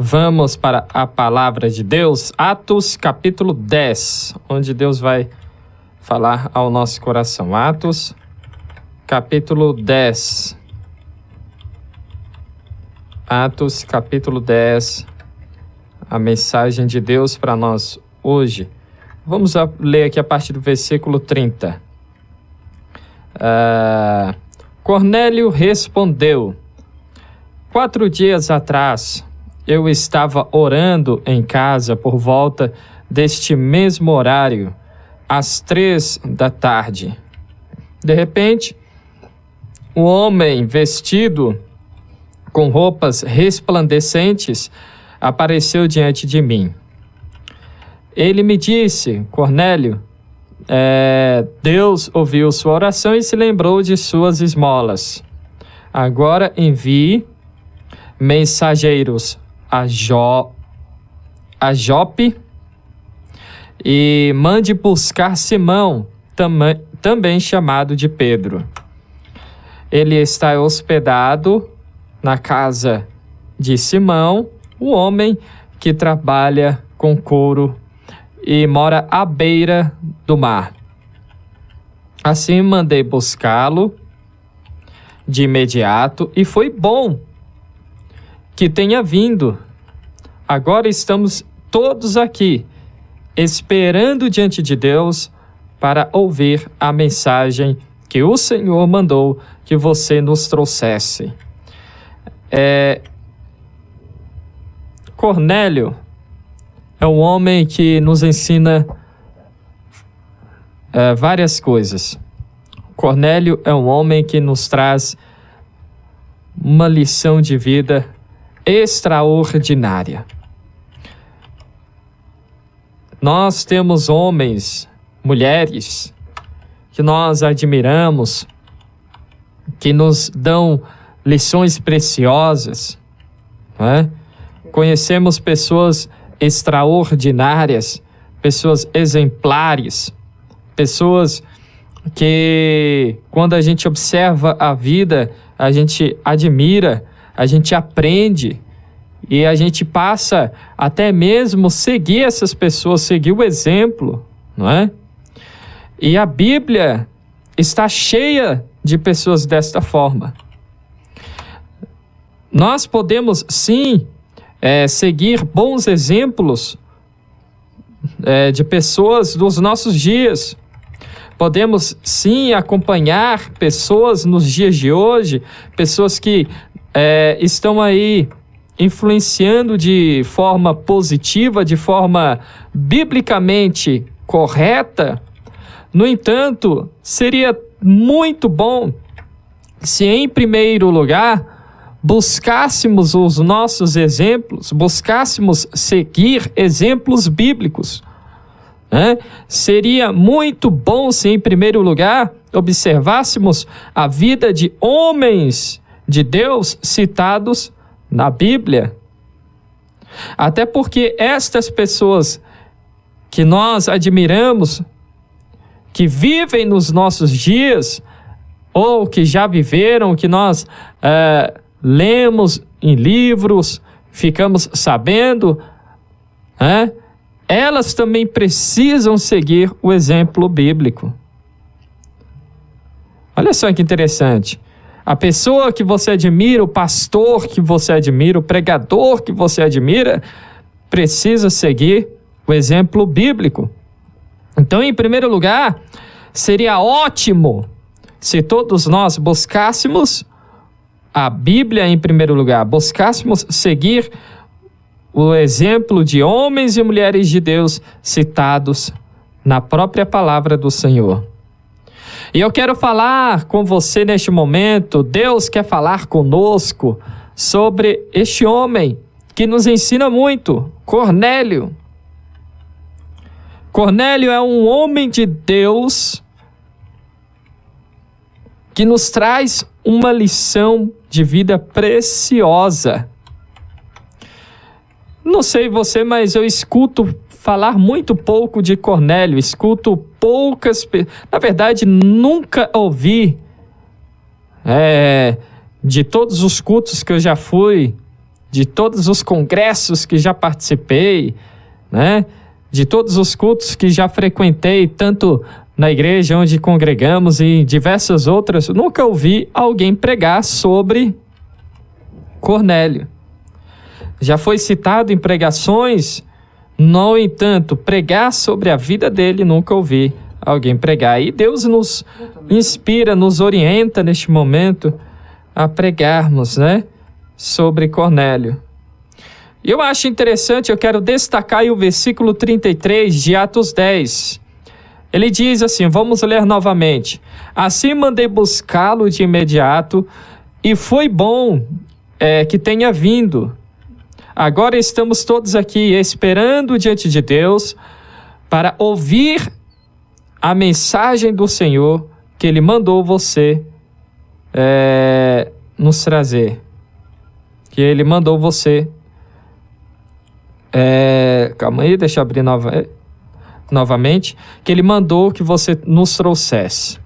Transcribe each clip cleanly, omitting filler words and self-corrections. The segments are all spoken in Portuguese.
Vamos para a palavra de Deus, Atos capítulo 10, onde Deus vai falar ao nosso coração. Atos capítulo 10. Atos capítulo 10, a mensagem de Deus para nós hoje. Vamos ler aqui a partir do versículo 30. Cornélio respondeu: 4 dias atrás eu estava orando em casa por volta deste mesmo horário, às 3 da tarde. De repente, um homem vestido com roupas resplandecentes apareceu diante de mim. Ele me disse: Cornélio, Deus ouviu sua oração e se lembrou de suas esmolas. Agora envie mensageiros a Jope e mande buscar Simão, também chamado de Pedro. Ele está hospedado na casa de Simão, um homem que trabalha com couro e mora à beira do mar. Assim mandei buscá-lo de imediato e foi bom que tenha vindo. Agora estamos todos aqui, esperando diante de Deus para ouvir a mensagem que o Senhor mandou que você nos trouxesse. Cornélio é um homem que nos ensina várias coisas. Cornélio é um homem que nos traz uma lição de vida extraordinária. Nós temos homens, mulheres, que nós admiramos, que nos dão lições preciosas, não é? Conhecemos pessoas extraordinárias, pessoas exemplares, pessoas que, quando a gente observa a vida, a gente admira, a gente aprende e a gente passa até mesmo seguir essas pessoas, seguir o exemplo, não é? E a Bíblia está cheia de pessoas desta forma. Nós podemos sim seguir bons exemplos de pessoas dos nossos dias. Podemos sim acompanhar pessoas nos dias de hoje, pessoas que estão aí influenciando de forma positiva, de forma biblicamente correta. No entanto, seria muito bom se, em primeiro lugar, buscássemos os nossos exemplos, buscássemos seguir exemplos bíblicos. Seria muito bom se, em primeiro lugar, observássemos a vida de homens de Deus citados na Bíblia. Até porque estas pessoas que nós admiramos, que vivem nos nossos dias, ou que já viveram, que nós lemos em livros, ficamos sabendo, elas também precisam seguir o exemplo bíblico. Olha só que interessante. A pessoa que você admira, o pastor que você admira, o pregador que você admira, precisa seguir o exemplo bíblico. Então, em primeiro lugar, seria ótimo se todos nós buscássemos a Bíblia em primeiro lugar, buscássemos seguir o exemplo de homens e mulheres de Deus citados na própria palavra do Senhor. E eu quero falar com você neste momento, Deus quer falar conosco sobre este homem que nos ensina muito, Cornélio. Cornélio é um homem de Deus que nos traz uma lição de vida preciosa. Não sei você, mas eu escuto falar muito pouco de Cornélio, escuto poucas... Na verdade, nunca ouvi de todos os cultos que eu já fui, de todos os congressos que já participei, né? De todos os cultos que já frequentei, tanto na igreja onde congregamos e em diversas outras, nunca ouvi alguém pregar sobre Cornélio. Já foi citado em pregações, no entanto, pregar sobre a vida dele, nunca ouvi alguém pregar. E Deus nos inspira, nos orienta neste momento a pregarmos, né, sobre Cornélio. E eu acho interessante, eu quero destacar aí o versículo 33 de Atos 10. Ele diz assim, vamos ler novamente. Assim mandei buscá-lo de imediato, e foi bom que tenha vindo. Agora estamos todos aqui esperando diante de Deus para ouvir a mensagem do Senhor que Ele mandou você nos trazer. Que Ele mandou você... calma aí, deixa eu abrir novamente. Que Ele mandou que você nos trouxesse.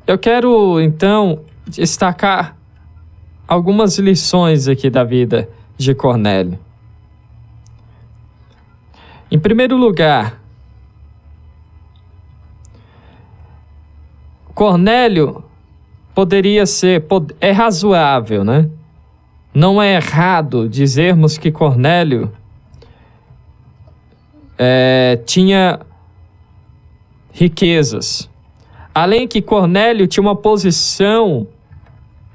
Eu quero, então, destacar algumas lições aqui da vida de Cornélio. Em primeiro lugar, Cornélio é razoável, né? Não é errado dizermos que Cornélio tinha riquezas. Além que Cornélio tinha uma posição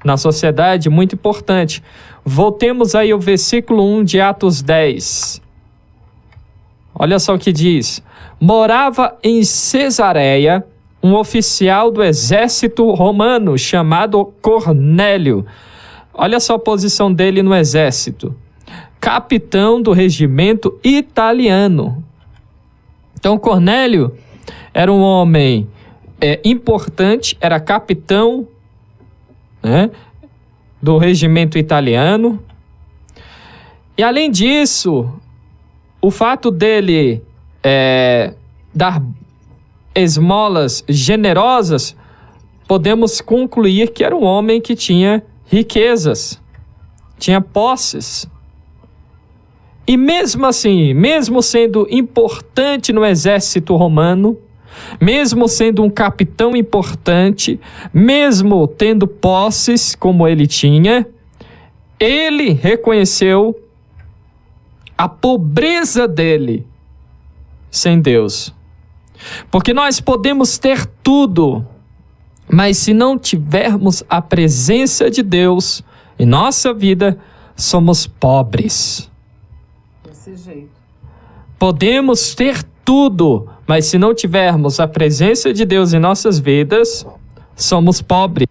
na sociedade muito importante. Voltemos aí ao versículo 1 de Atos 10. Olha só o que diz. Morava em Cesareia um oficial do exército romano chamado Cornélio. Olha só a posição dele no exército. Capitão do regimento italiano. Então Cornélio era um homem importante, era capitão, né, do regimento italiano. E além disso, o fato dele dar esmolas generosas, podemos concluir que era um homem que tinha riquezas, tinha posses. E mesmo assim, mesmo sendo importante no exército romano, mesmo sendo um capitão importante, mesmo tendo posses como ele tinha, ele reconheceu a pobreza dele sem Deus. Porque nós podemos ter tudo, mas se não tivermos a presença de Deus em nossa vida, somos pobres. Desse jeito. Podemos ter tudo, mas se não tivermos a presença de Deus em nossas vidas, somos pobres.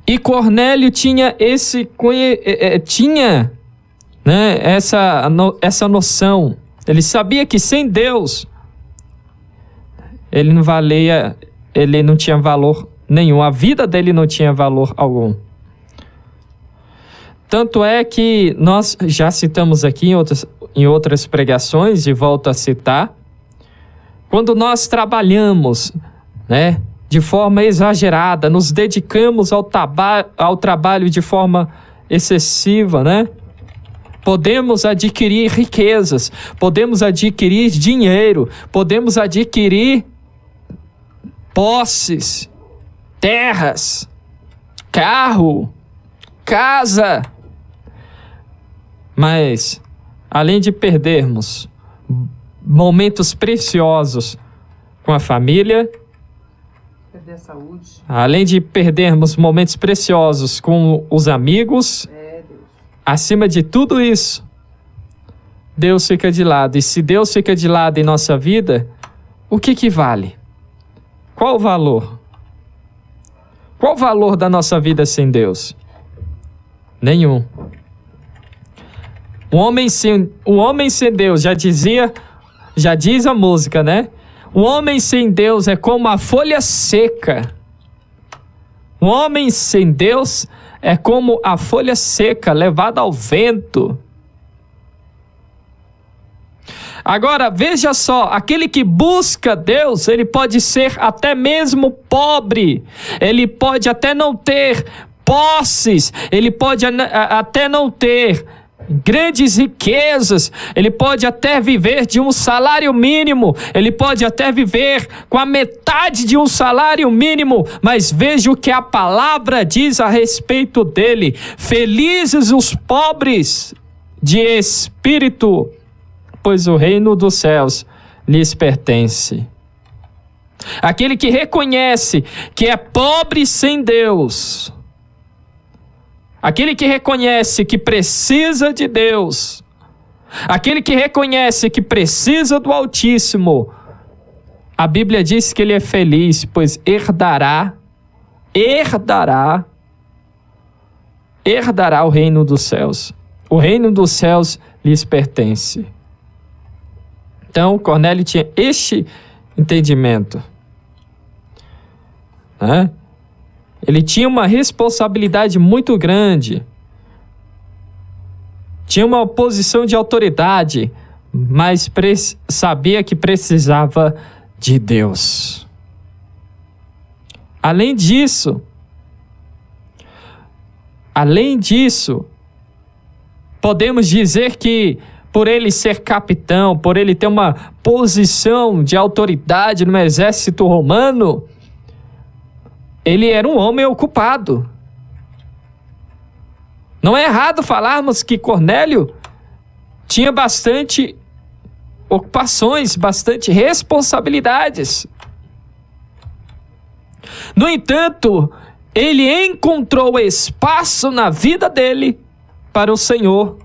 E Cornélio tinha essa noção. Ele sabia que sem Deus ele não tinha valor nenhum. A vida dele não tinha valor algum. Tanto é que nós já citamos aqui em outras pregações, e volto a citar, quando nós trabalhamos, né, de forma exagerada, nos dedicamos ao trabalho de forma excessiva, né? Podemos adquirir riquezas, podemos adquirir dinheiro, podemos adquirir posses, terras, carro, casa. Mas, além de perdermos momentos preciosos com a família, perder a saúde, além de perdermos momentos preciosos com os amigos, acima de tudo isso, Deus fica de lado. E se Deus fica de lado em nossa vida, o que vale? Qual o valor? Qual o valor da nossa vida sem Deus? Nenhum. O homem sem Deus, já diz a música, né? O homem sem Deus é como a folha seca. O homem sem Deus é como a folha seca levada ao vento. Agora, veja só, aquele que busca Deus, ele pode ser até mesmo pobre, ele pode até não ter posses, ele pode até não ter grandes riquezas, ele pode até viver de um salário mínimo, ele pode até viver com a metade de um salário mínimo, mas veja o que a palavra diz a respeito dele: felizes os pobres de espírito, pois o reino dos céus lhes pertence. Aquele que reconhece que é pobre sem Deus, aquele que reconhece que precisa de Deus, aquele que reconhece que precisa do Altíssimo, a Bíblia diz que ele é feliz, pois herdará o reino dos céus. O reino dos céus lhes pertence. Então, Cornélio tinha este entendimento, né? Ele tinha uma responsabilidade muito grande, tinha uma posição de autoridade, mas sabia que precisava de Deus. Além disso, podemos dizer que por ele ser capitão, por ele ter uma posição de autoridade no exército romano, ele era um homem ocupado. Não é errado falarmos que Cornélio tinha bastante ocupações, bastante responsabilidades. No entanto, ele encontrou espaço na vida dele para o Senhor.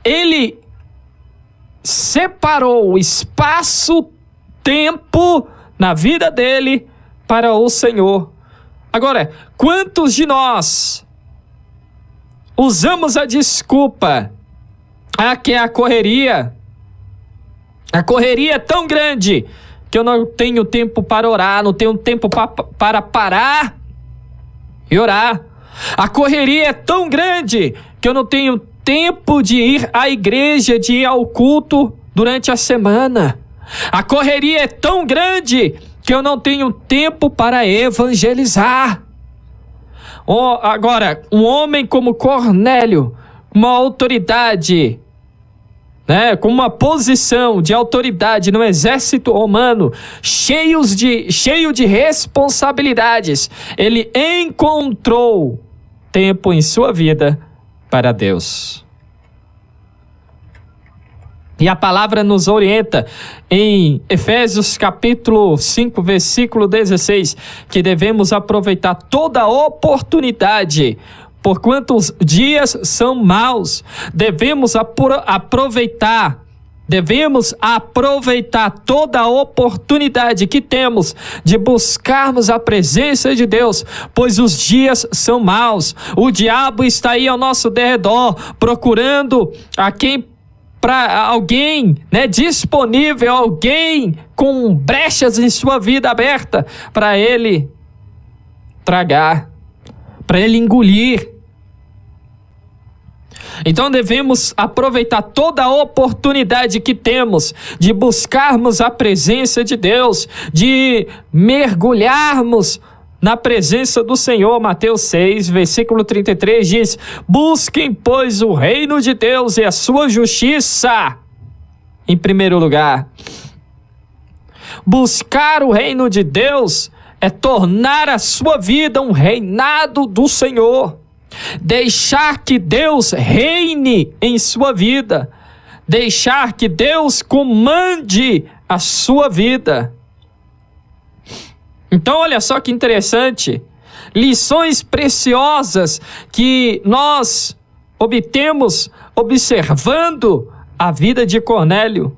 Ele separou espaço-tempo na vida dele para o Senhor. Agora, quantos de nós usamos a desculpa que é a correria? A correria é tão grande que eu não tenho tempo para orar, não tenho tempo para parar e orar. A correria é tão grande que eu não tenho tempo de ir à igreja, de ir ao culto durante a semana. A correria é tão grande que eu não tenho tempo para evangelizar. Agora, um homem como Cornélio, uma autoridade, né, com uma posição de autoridade no exército romano, cheio de responsabilidades, ele encontrou tempo em sua vida para Deus. E a palavra nos orienta em Efésios capítulo 5, versículo 16, que devemos aproveitar toda oportunidade, porquanto os dias são maus. Devemos aproveitar toda a oportunidade que temos de buscarmos a presença de Deus, pois os dias são maus. O diabo está aí ao nosso derredor, procurando para alguém, né, disponível, alguém com brechas em sua vida aberta, para ele tragar, para ele engolir. Então devemos aproveitar toda a oportunidade que temos de buscarmos a presença de Deus, de mergulharmos na presença do Senhor. Mateus 6, versículo 33 diz: busquem, pois, o reino de Deus e a sua justiça em primeiro lugar. Buscar o reino de Deus é tornar a sua vida um reinado do Senhor. Deixar que Deus reine em sua vida. Deixar que Deus comande a sua vida. Então, olha só que interessante, lições preciosas que nós obtemos observando a vida de Cornélio.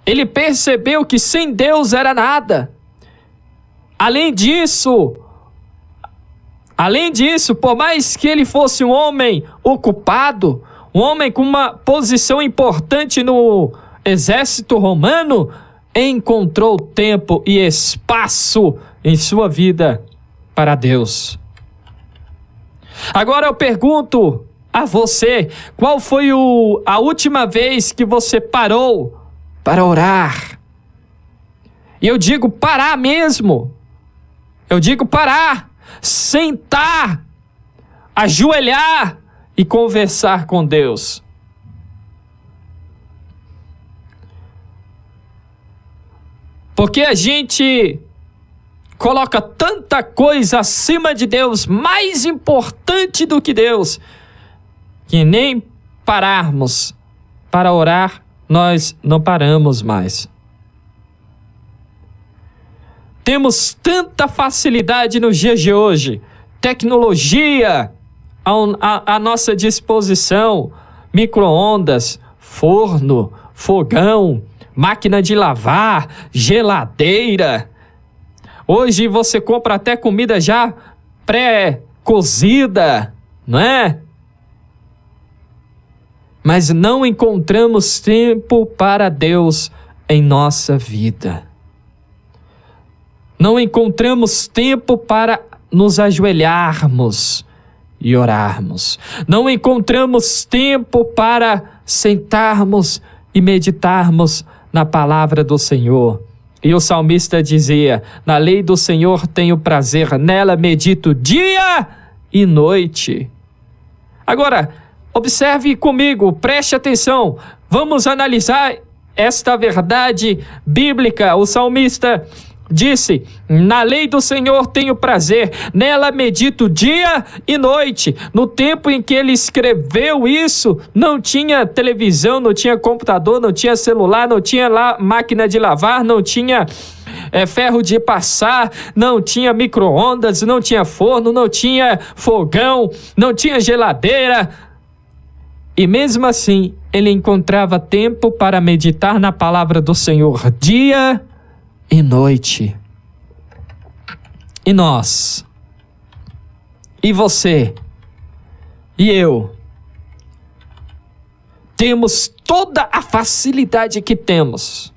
Ele percebeu que sem Deus era nada. Além disso, por mais que ele fosse um homem ocupado, um homem com uma posição importante no exército romano, encontrou tempo e espaço em sua vida para Deus. Agora eu pergunto a você, qual foi a última vez que você parou para orar? E eu digo parar mesmo. Eu digo parar, sentar, ajoelhar e conversar com Deus. Porque a gente coloca tanta coisa acima de Deus, mais importante do que Deus, que nem pararmos para orar, nós não paramos mais. Temos tanta facilidade nos dias de hoje, tecnologia à nossa disposição, micro-ondas, forno, fogão, máquina de lavar, geladeira. Hoje você compra até comida já pré-cozida, não é? Mas não encontramos tempo para Deus em nossa vida. Não encontramos tempo para nos ajoelharmos e orarmos. Não encontramos tempo para sentarmos e meditarmos na palavra do Senhor. E o salmista dizia: na lei do Senhor tenho prazer, nela medito dia e noite. Agora, observe comigo, preste atenção. Vamos analisar esta verdade bíblica. O salmista disse: na lei do Senhor tenho prazer, nela medito dia e noite. No tempo em que ele escreveu isso, não tinha televisão, não tinha computador, não tinha celular, não tinha máquina de lavar, não tinha ferro de passar, não tinha micro-ondas, não tinha forno, não tinha fogão, não tinha geladeira. E mesmo assim, ele encontrava tempo para meditar na palavra do Senhor dia e noite. E nós, e você, e eu, temos toda a facilidade que temos.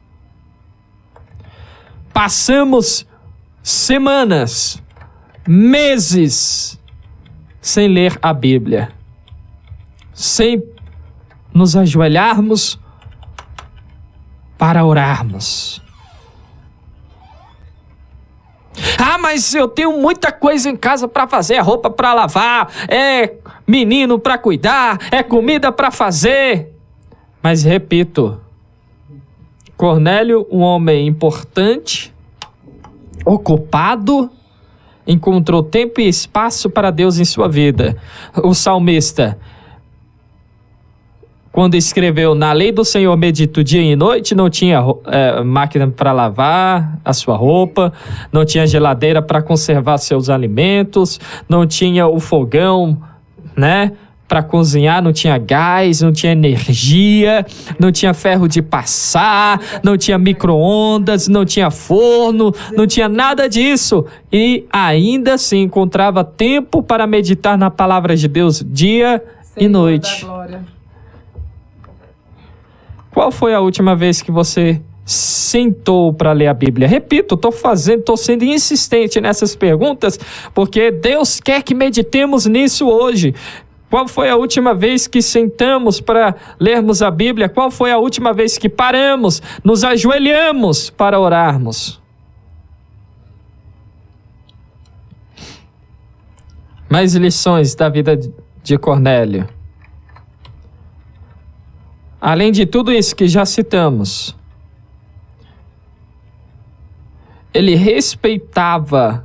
Passamos semanas, meses, sem ler a Bíblia, sem nos ajoelharmos para orarmos. Ah, mas eu tenho muita coisa em casa para fazer, é roupa para lavar, é menino para cuidar, é comida para fazer. Mas repito, Cornélio, um homem importante, ocupado, encontrou tempo e espaço para Deus em sua vida. O salmista, quando escreveu na lei do Senhor medito dia e noite, não tinha máquina para lavar a sua roupa, não tinha geladeira para conservar seus alimentos, não tinha o fogão, né, para cozinhar, não tinha gás, não tinha energia, não tinha ferro de passar, não tinha micro-ondas, não tinha forno, não tinha nada disso. E ainda assim encontrava tempo para meditar na palavra de Deus dia e noite. Qual foi a última vez que você sentou para ler a Bíblia? Repito, estou sendo insistente nessas perguntas, porque Deus quer que meditemos nisso hoje. Qual foi a última vez que sentamos para lermos a Bíblia? Qual foi a última vez que paramos, nos ajoelhamos para orarmos? Mais lições da vida de Cornélio. Além de tudo isso que já citamos, ele respeitava,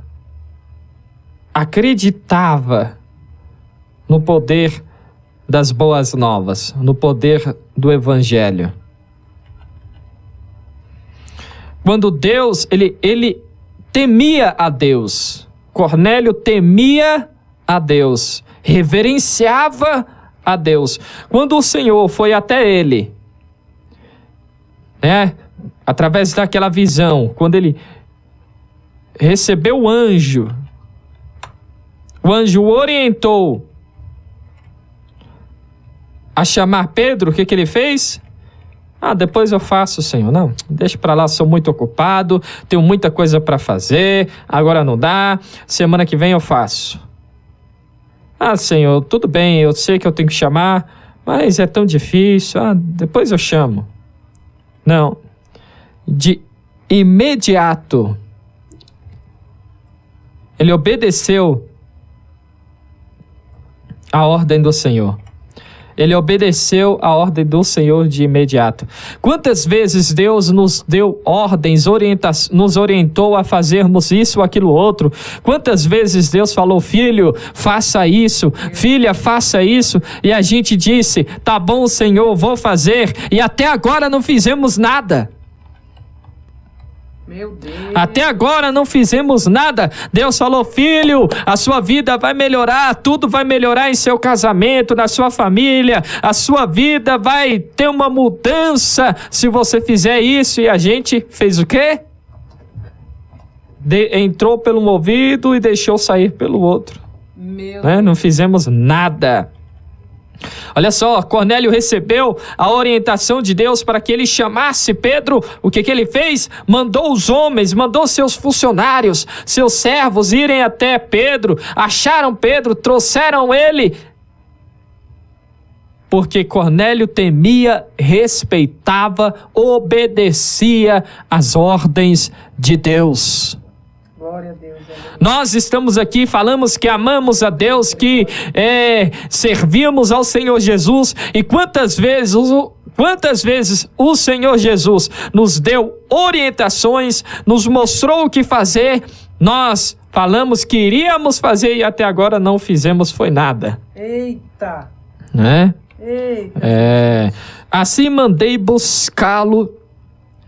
acreditava no poder das boas novas, no poder do Evangelho. Quando Deus, ele temia a Deus. Cornélio temia a Deus, reverenciava a Deus. Quando o Senhor foi até ele, né, através daquela visão, quando ele recebeu o anjo o orientou a chamar Pedro, o que ele fez? Depois eu faço, Senhor. Não, deixa para lá, sou muito ocupado, tenho muita coisa para fazer, agora não dá, semana que vem eu faço. Ah, Senhor, tudo bem, eu sei que eu tenho que chamar, mas é tão difícil, depois eu chamo. Não. De imediato, ele obedeceu a ordem do Senhor. Ele obedeceu a ordem do Senhor de imediato. Quantas vezes Deus nos deu ordens, nos orientou a fazermos isso ou aquilo outro? Quantas vezes Deus falou, filho, faça isso, filha, faça isso, e a gente disse, tá bom, Senhor, vou fazer, e até agora não fizemos nada. Meu Deus. Até agora não fizemos nada. Deus falou, filho, a sua vida vai melhorar, tudo vai melhorar em seu casamento, na sua família, a sua vida vai ter uma mudança se você fizer isso. E a gente fez o quê? Entrou pelo um ouvido e deixou sair pelo outro. Não fizemos nada. Olha só, Cornélio recebeu a orientação de Deus para que ele chamasse Pedro. O que ele fez? Mandou os homens, mandou seus funcionários, seus servos irem até Pedro, acharam Pedro, trouxeram ele. Porque Cornélio temia, respeitava, obedecia às ordens de Deus. Glória a Deus. Nós estamos aqui, falamos que amamos a Deus, que servimos ao Senhor Jesus, e quantas vezes o Senhor Jesus nos deu orientações, nos mostrou o que fazer, nós falamos que iríamos fazer e até agora não fizemos foi nada. Eita! Eita! Assim mandei buscá-lo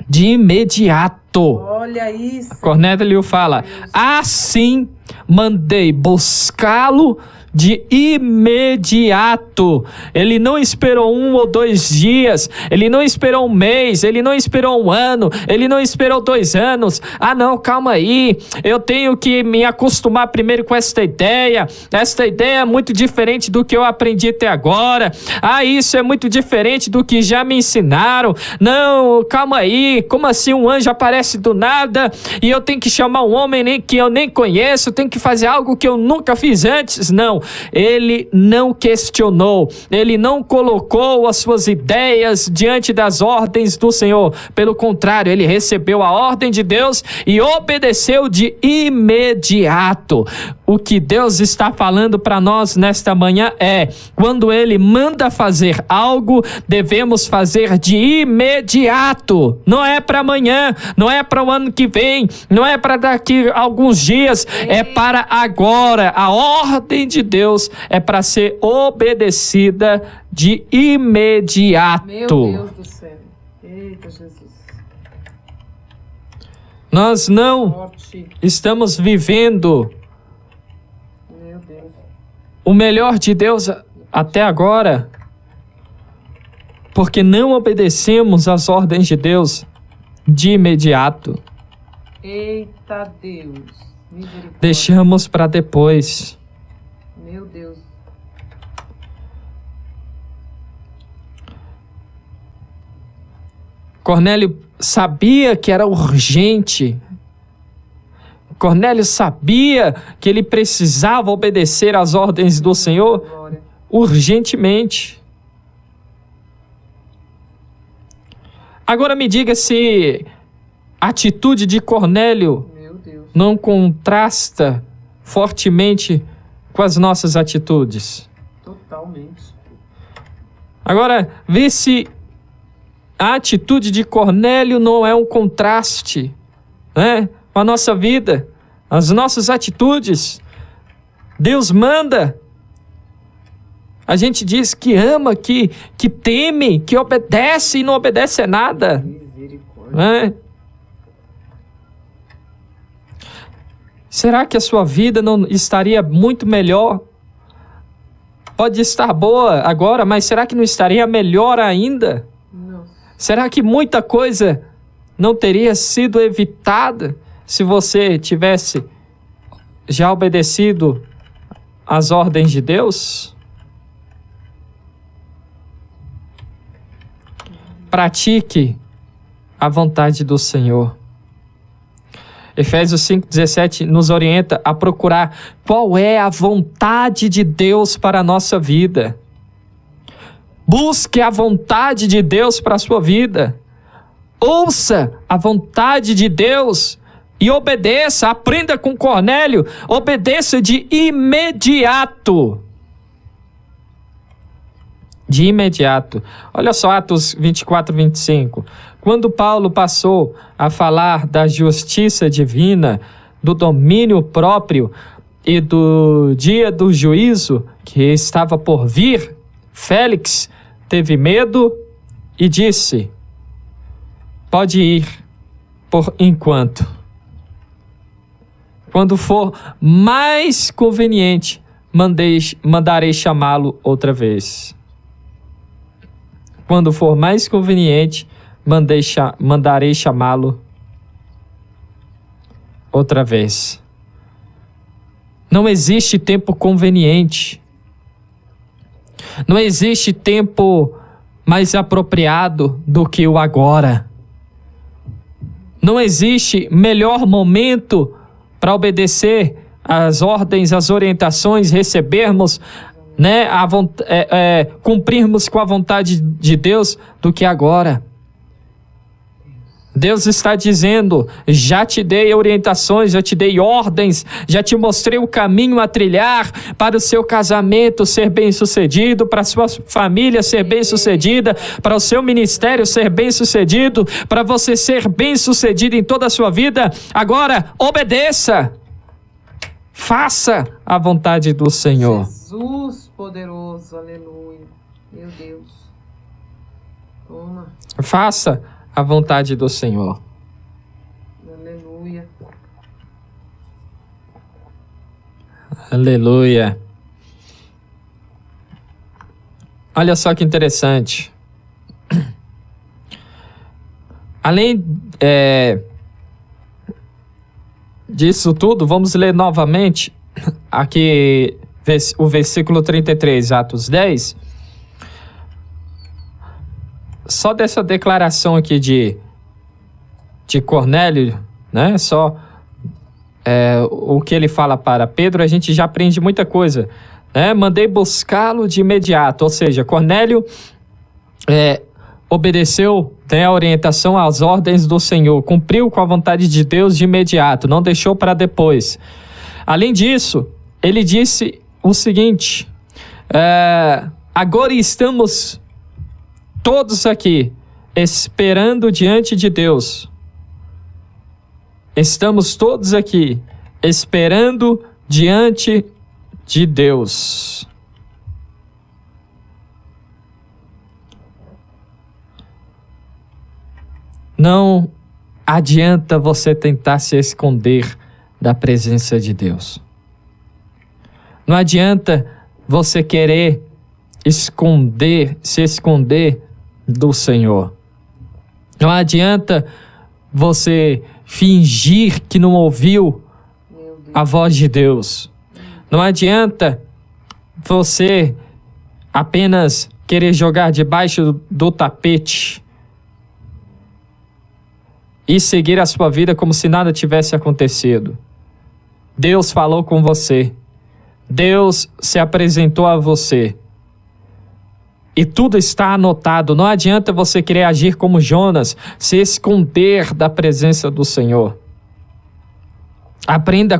de imediato. Olha isso. Cornélio fala, assim mandei buscá-lo de imediato. Ele não esperou 1 ou 2 dias, ele não esperou 1 mês, ele não esperou 1 ano, ele não esperou 2 anos. Não, calma aí, eu tenho que me acostumar primeiro com esta ideia é muito diferente do que eu aprendi até agora. Isso é muito diferente do que já me ensinaram. Não, calma aí, como assim um anjo aparece do nada e eu tenho que chamar um homem que eu nem conheço, tenho que fazer algo que eu nunca fiz antes? Não. Ele não questionou, ele não colocou as suas ideias diante das ordens do Senhor. Pelo contrário, ele recebeu a ordem de Deus e obedeceu de imediato. O que Deus está falando para nós nesta manhã é: quando Ele manda fazer algo, devemos fazer de imediato. Não é para amanhã, não é para o ano que vem, não é para daqui a alguns dias, é para agora. A ordem de Deus é para ser obedecida de imediato. Meu Deus do céu. Eita, Jesus. Nós não estamos vivendo o melhor de Deus até agora, porque não obedecemos às ordens de Deus de imediato. Eita Deus, misericórdia. Deixamos para depois. Meu Deus. Cornélio sabia que era urgente. Cornélio sabia que ele precisava obedecer às ordens do Senhor urgentemente. Agora me diga se a atitude de Cornélio não contrasta fortemente com as nossas atitudes. Totalmente. Agora, vê se a atitude de Cornélio não é um contraste, né, com a nossa vida, as nossas atitudes. Deus manda, a gente diz que ama, que teme, que obedece e não obedece a nada. Né? Será que a sua vida não estaria muito melhor? Pode estar boa agora, mas será que não estaria melhor ainda? Não. Será que muita coisa não teria sido evitada se você tivesse já obedecido às ordens de Deus? Pratique a vontade do Senhor. Efésios 5,17 nos orienta a procurar qual é a vontade de Deus para a nossa vida. Busque a vontade de Deus para a sua vida. Ouça a vontade de Deus e obedeça. Aprenda com Cornélio, obedeça de imediato. De imediato. Olha só Atos 24, 25. Quando Paulo passou a falar da justiça divina, do domínio próprio e do dia do juízo que estava por vir, Félix teve medo e disse: pode ir por enquanto. Quando for mais conveniente, mandarei chamá-lo outra vez. Quando for mais conveniente, mandarei chamá-lo outra vez. Não existe tempo conveniente. Não existe tempo mais apropriado do que o agora. Não existe melhor momento para obedecer às ordens, às orientações, recebermos, cumprirmos com a vontade de Deus do que agora. Deus está dizendo: já te dei orientações, já te dei ordens, já te mostrei o caminho a trilhar para o seu casamento ser bem-sucedido, para a sua família ser bem-sucedida, para o seu ministério ser bem-sucedido, para você ser bem-sucedido em toda a sua vida. Agora, obedeça. Faça a vontade do Senhor. Jesus poderoso, aleluia. Meu Deus. Toma. Faça a vontade do Senhor. Aleluia. Aleluia. Olha só que interessante. Além disso tudo, vamos ler novamente aqui o versículo 33, Atos 10. Só dessa declaração aqui de Cornélio, né? Só o que ele fala para Pedro, a gente já aprende muita coisa, né? Mandei buscá-lo de imediato, ou seja, Cornélio obedeceu, a orientação às ordens do Senhor, cumpriu com a vontade de Deus de imediato, não deixou para depois. Além disso, ele disse o seguinte: agora estamos todos aqui esperando diante de Deus. Estamos todos aqui esperando diante de Deus. Não adianta você tentar se esconder da presença de Deus. Não adianta você querer se esconder do Senhor. Não adianta você fingir que não ouviu a voz de Deus. Não adianta você apenas querer jogar debaixo do tapete e seguir a sua vida como se nada tivesse acontecido. Deus falou com você. Deus se apresentou a você. E tudo está anotado. Não adianta você querer agir como Jonas, se esconder da presença do Senhor. Aprenda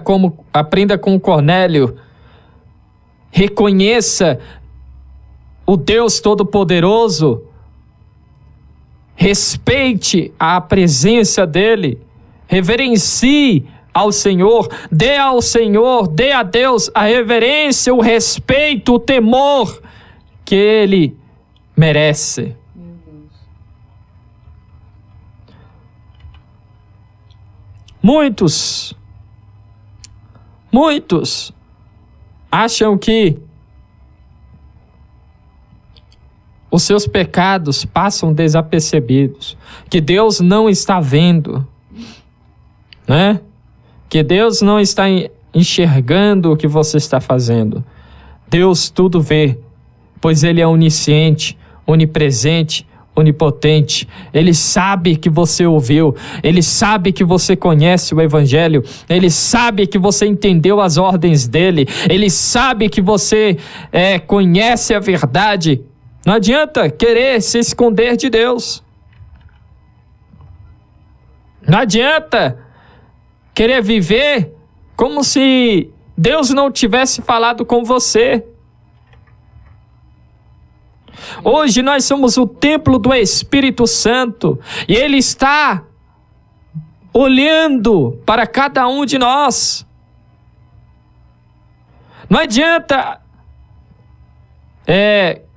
com Cornélio. Reconheça o Deus Todo-Poderoso. Respeite a presença dele. Reverencie ao Senhor. Dê ao Senhor, dê a Deus a reverência, o respeito, o temor que ele merece. Muitos acham que os seus pecados passam desapercebidos, que Deus não está vendo, né? Que Deus não está enxergando o que você está fazendo. Deus tudo vê, pois Ele é onisciente, onipresente, onipotente. Ele sabe que você ouviu, ele sabe que você conhece o Evangelho, ele sabe que você entendeu as ordens dele, ele sabe que você conhece a verdade. Não adianta querer se esconder de Deus. Não adianta querer viver como se Deus não tivesse falado com você. Hoje nós somos o templo do Espírito Santo e Ele está olhando para cada um de nós. Não adianta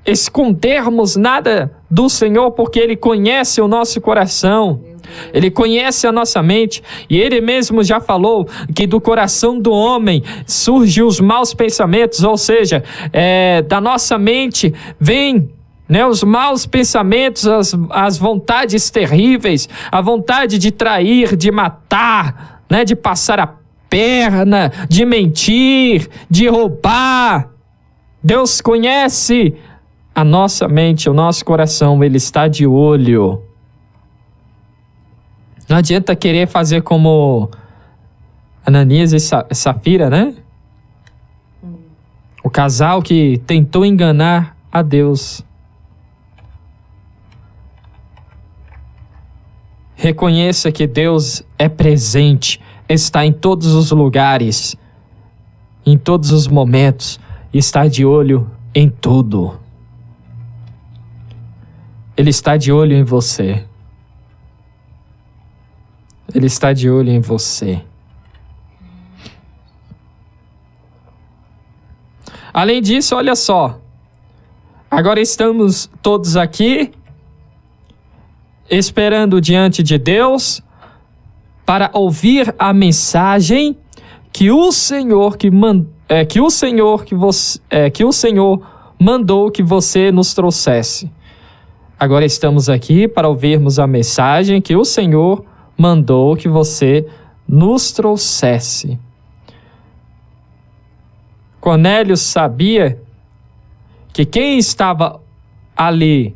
escondermos nada do Senhor, porque Ele conhece o nosso coração, Ele conhece a nossa mente, e Ele mesmo já falou que do coração do homem surgem os maus pensamentos, ou seja, da nossa mente vem os maus pensamentos, as vontades terríveis, a vontade de trair, de matar, de passar a perna, de mentir, de roubar. Deus conhece a nossa mente, o nosso coração, Ele está de olho. Não adianta querer fazer como Ananias e Safira, O casal que tentou enganar a Deus. Reconheça que Deus é presente, está em todos os lugares, em todos os momentos, está de olho em tudo. Ele está de olho em você. Ele está de olho em você. Além disso, olha só. Agora estamos todos aqui, esperando diante de Deus, para ouvir a mensagem que o Senhor mandou que você nos trouxesse. Agora estamos aqui para ouvirmos a mensagem que o Senhor mandou que você nos trouxesse. Cornélio sabia que quem estava ali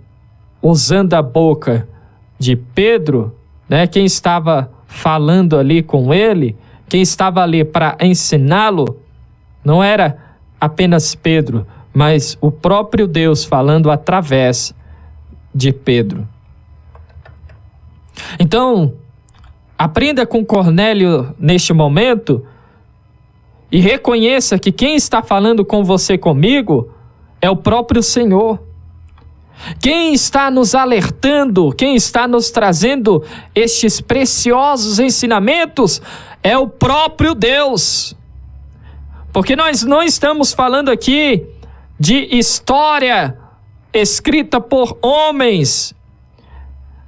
usando a boca de Pedro, quem estava falando ali com ele, quem estava ali para ensiná-lo, não era apenas Pedro, mas o próprio Deus falando através de Pedro. Então, aprenda com Cornélio neste momento e reconheça que quem está falando com você, comigo, é o próprio Senhor. Quem está nos alertando, quem está nos trazendo estes preciosos ensinamentos é o próprio Deus. Porque nós não estamos falando aqui de história escrita por homens.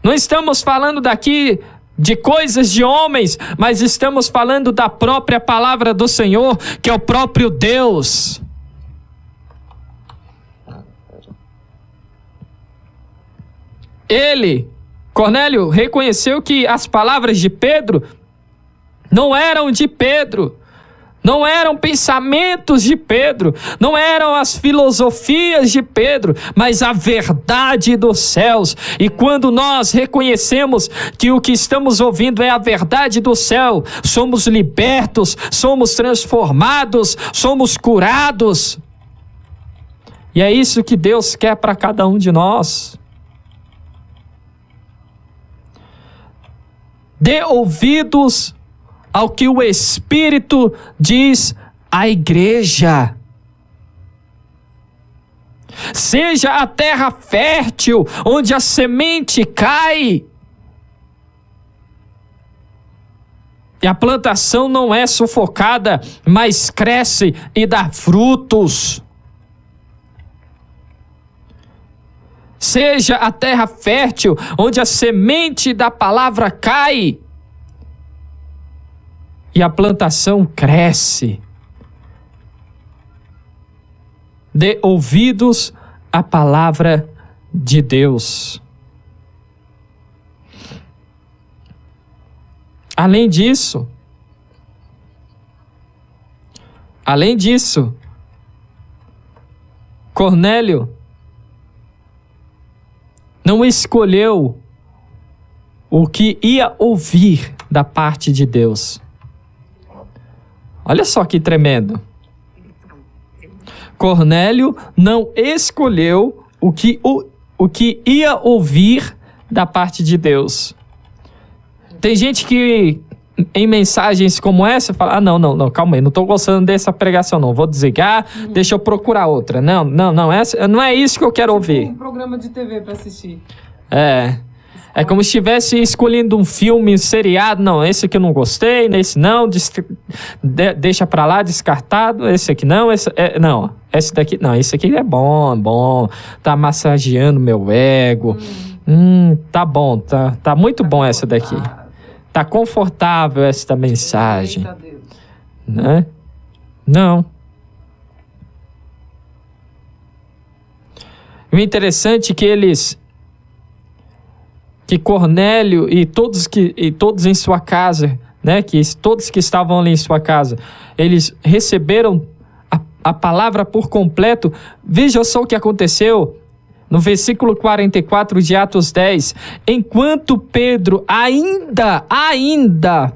Não estamos falando daqui de coisas de homens, mas estamos falando da própria palavra do Senhor, que é o próprio Deus. Cornélio, reconheceu que as palavras de Pedro não eram de Pedro, não eram pensamentos de Pedro, não eram as filosofias de Pedro, mas a verdade dos céus. E quando nós reconhecemos que o que estamos ouvindo é a verdade do céu, somos libertos, somos transformados, somos curados. E é isso que Deus quer para cada um de nós. Dê ouvidos ao que o Espírito diz à igreja. Seja a terra fértil, onde a semente cai. E a plantação não é sufocada, mas cresce e dá frutos. Seja a terra fértil, onde a semente da palavra cai e a plantação cresce. Dê ouvidos à palavra de Deus. Além disso, Cornélio não escolheu o que ia ouvir da parte de Deus. Olha só que tremendo. Cornélio não escolheu o que ia ouvir da parte de Deus. Tem gente que em mensagens como essa fala: não, calma aí, não estou gostando dessa pregação não, vou desligar, deixa eu procurar outra. Não, essa, não é isso que eu quero ouvir. Um programa de TV para assistir. É como se estivesse escolhendo um filme, um seriado. Não, esse aqui eu não gostei, esse não, deixa pra lá, descartado. Esse aqui não, esse daqui, não, esse aqui é bom, tá massageando meu ego. Tá bom, tá muito bom essa daqui. Tá confortável essa mensagem. Eita Deus. Né? Não. O interessante é que Cornélio e todos em sua casa, né, todos que estavam ali em sua casa, eles receberam a palavra por completo. Veja só o que aconteceu no versículo 44 de Atos 10. Enquanto Pedro ainda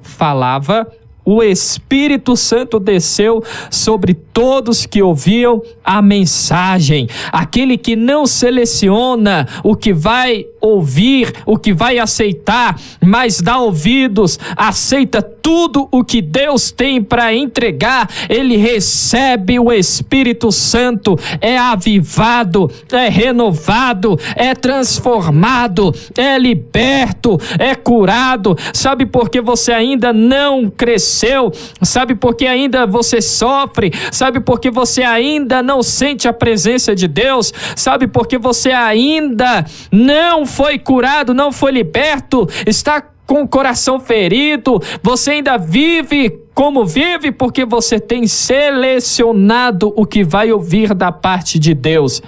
falava, o Espírito Santo desceu sobre todos que ouviam a mensagem. Aquele que não seleciona o que vai ouvir, o que vai aceitar, mas dá ouvidos, aceita tudo o que Deus tem para entregar, ele recebe o Espírito Santo, é avivado, é renovado, é transformado, é liberto, é curado. Sabe por que você ainda não cresceu? Sabe por que ainda você sofre? Sabe por que você ainda não sente a presença de Deus? Sabe por que você ainda não foi curado, não foi liberto, está com o coração ferido? Você ainda vive como vive porque você tem selecionado o que vai ouvir da parte de Deus.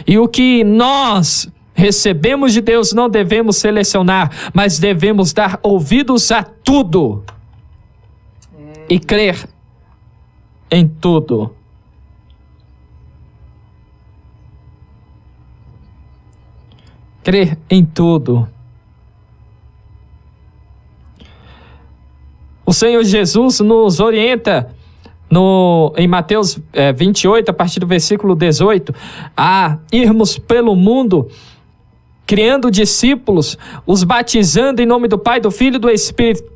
E o que nós recebemos de Deus não devemos selecionar, mas devemos dar ouvidos a tudo e crer em tudo. Crer em tudo. O Senhor Jesus nos orienta em Mateus 28, a partir do versículo 18, a irmos pelo mundo criando discípulos, os batizando em nome do Pai, do Filho e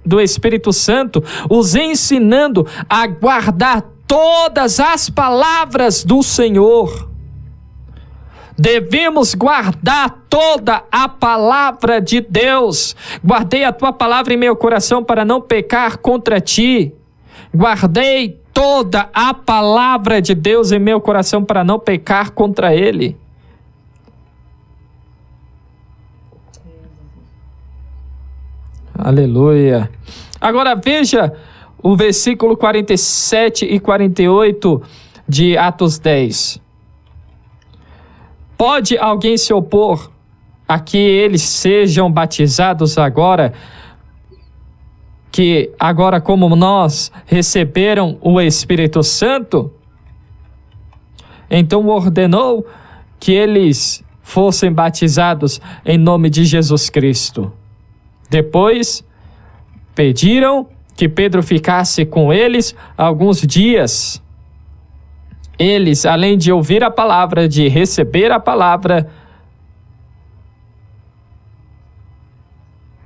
do Espírito Santo, os ensinando a guardar todas as palavras do Senhor. Devemos guardar toda a palavra de Deus. Guardei a tua palavra em meu coração para não pecar contra ti. Guardei toda a palavra de Deus em meu coração para não pecar contra ele. Aleluia. Agora veja o versículo 47 e 48 de Atos 10. Pode alguém se opor a que eles sejam batizados agora, que agora como nós receberam o Espírito Santo? Então ordenou que eles fossem batizados em nome de Jesus Cristo. Depois pediram que Pedro ficasse com eles alguns dias. Eles, além de ouvir a palavra, de receber a palavra,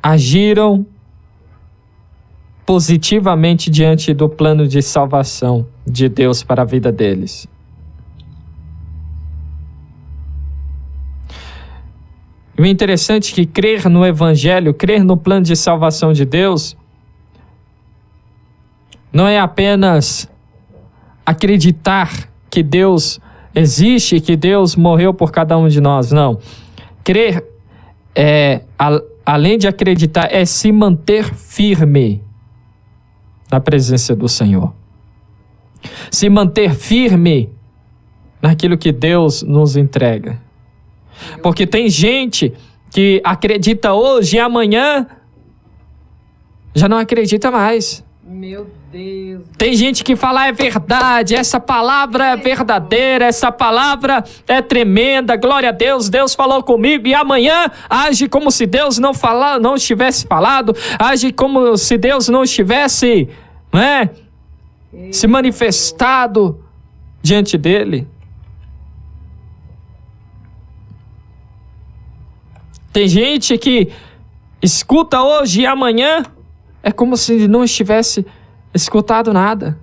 agiram positivamente diante do plano de salvação de Deus para a vida deles. O interessante é que crer no Evangelho, crer no plano de salvação de Deus, não é apenas acreditar que Deus existe, que Deus morreu por cada um de nós, não. Crer, além de acreditar, é se manter firme na presença do Senhor. Se manter firme naquilo que Deus nos entrega. Porque tem gente que acredita hoje e amanhã já não acredita mais. Meu Deus. Tem gente que fala, é verdade, essa palavra é verdadeira, essa palavra é tremenda, glória a Deus, Deus falou comigo, e amanhã age como se Deus não estivesse falado, age como se Deus não estivesse, se manifestado diante dele. Tem gente que escuta hoje e amanhã é como se não estivesse escutado nada.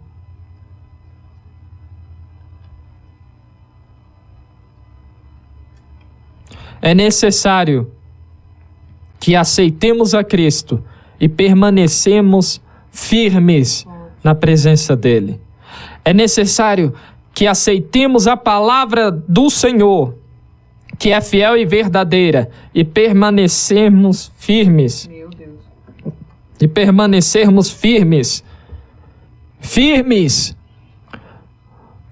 É necessário que aceitemos a Cristo e permanecemos firmes na presença dele. É necessário que aceitemos a palavra do Senhor, que é fiel e verdadeira, e permanecermos firmes. Meu Deus. E permanecermos firmes. Firmes.